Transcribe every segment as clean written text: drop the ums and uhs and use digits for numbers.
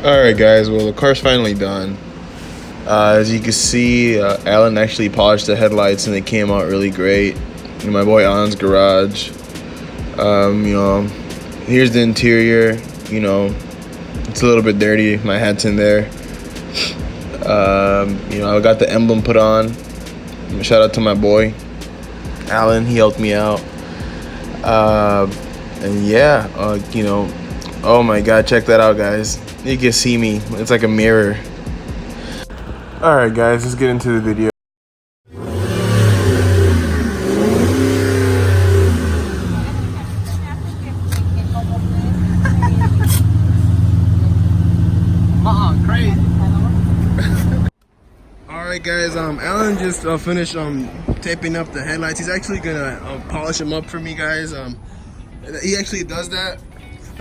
Alright guys, well the car's finally done. As you can see, Alan actually polished the headlights and they came out really great in my boy Alan's garage. Here's the interior. It's a little bit dirty, my hat's in there. I got the emblem put on. Shout out to my boy Alan, he helped me out. Oh my god, check that out guys. You can see me, it's like a mirror. Alright guys, let's get into the video. Crazy. Alright guys, Alan just finished taping up the headlights. He's actually gonna polish them up for me guys. He actually does that.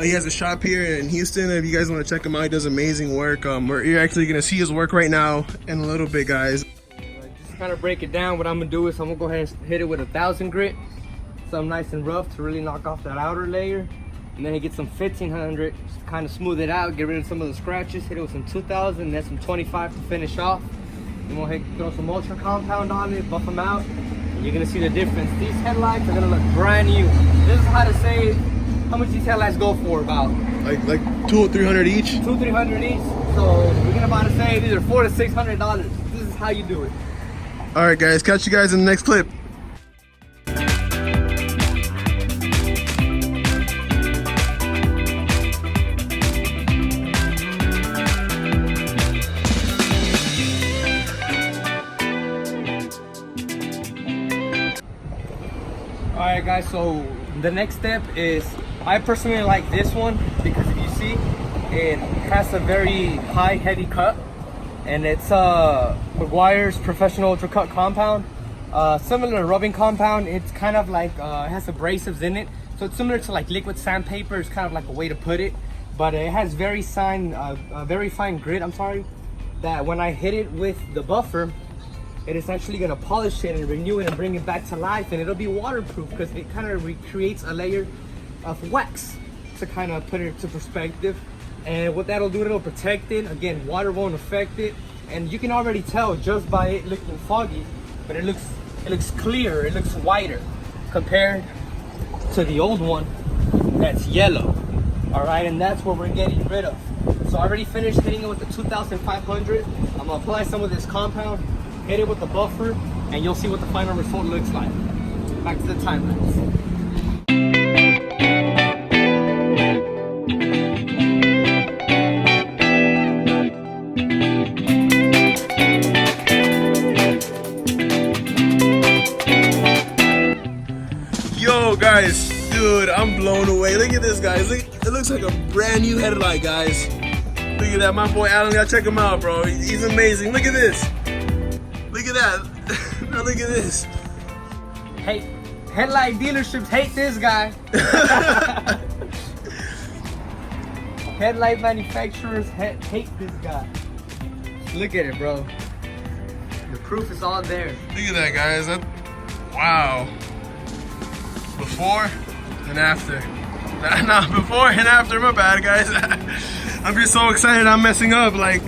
He has a shop here in Houston. If you guys want to check him out, he does amazing work. You're actually gonna see his work right now in a little bit, guys. Just to kind of break it down, what I'm gonna do is I'm gonna go ahead and hit it with 1000 grit, something nice and rough to really knock off that outer layer, and then I get some 1500, just to kind of smooth it out, get rid of some of the scratches. Hit it with some 2000, and then some 25 to finish off. Then we'll throw some ultra compound on it, buff them out, and you're gonna see the difference. These headlights are gonna look brand new. This is how to save. How much these headlights go for? About like $200 or $300 each. $200-300 each. So we're gonna about to say these are $400 to $600. This is how you do it. All right, guys. Catch you guys in the next clip. All right, guys. So the next step is, I personally like this one because if you see, it has a very high heavy cut, and it's McGuire's Professional Ultra Cut compound. Similar to rubbing compound, it's kind of like it has abrasives in it, so it's similar to like liquid sandpaper. It's kind of like a way to put it, but it has very fine grit. I'm sorry, that when I hit it with the buffer, it is actually going to polish it and renew it and bring it back to life, and it'll be waterproof because it kind of recreates a layer of wax to kind of put it into perspective. And what that'll do, it'll protect it. Again, water won't affect it, and you can already tell just by it looking foggy, but it looks clear, it looks whiter compared to the old one that's yellow. All right, and that's what we're getting rid of. So I already finished hitting it with the 2500. I'm gonna apply some of this compound, hit it with the buffer, and you'll see what the final result looks like. Back to the time lapse. Yo guys, dude, I'm blown away. Look at this, guys. Look, it looks like a brand new headlight, guys. Look at that, my boy Alan. Gotta check him out, bro. He's amazing. Look at this. Look at that. Now look at this. Hey, headlight dealerships hate this guy. Headlight manufacturers hate this guy. Look at it, bro. The proof is all there. Look at that, guys. Wow. Before and after. Nah, before and after. My bad, guys. I'm just so excited. I'm messing up. Like,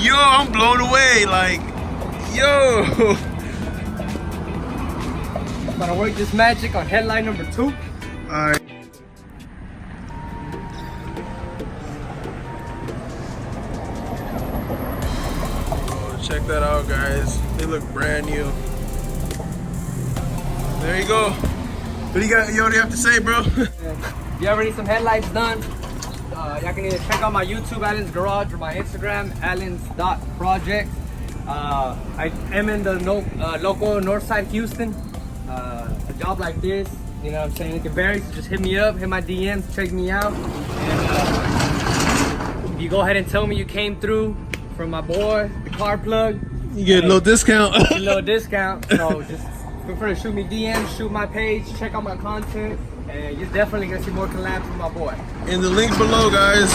yo, I'm blown away. Like, yo. I'm gonna work this magic on headlight number 2. Alright. Oh, check that out, guys. They look brand new. There you go. What do you got? What do you have to say, bro? If you ever need some headlights done, y'all can either check out my YouTube, Alan's Garage, or my Instagram, allens.project. I am in the local Northside Houston. A job like this, you know what I'm saying, it can vary, so just hit me up, hit my DMs, check me out. And if you go ahead and tell me you came through from my boy, the car plug, You get a little discount. a little discount. So just feel free to shoot me DMs, shoot my page, check out my content, and you're definitely gonna see more collabs with my boy. In the link below, guys.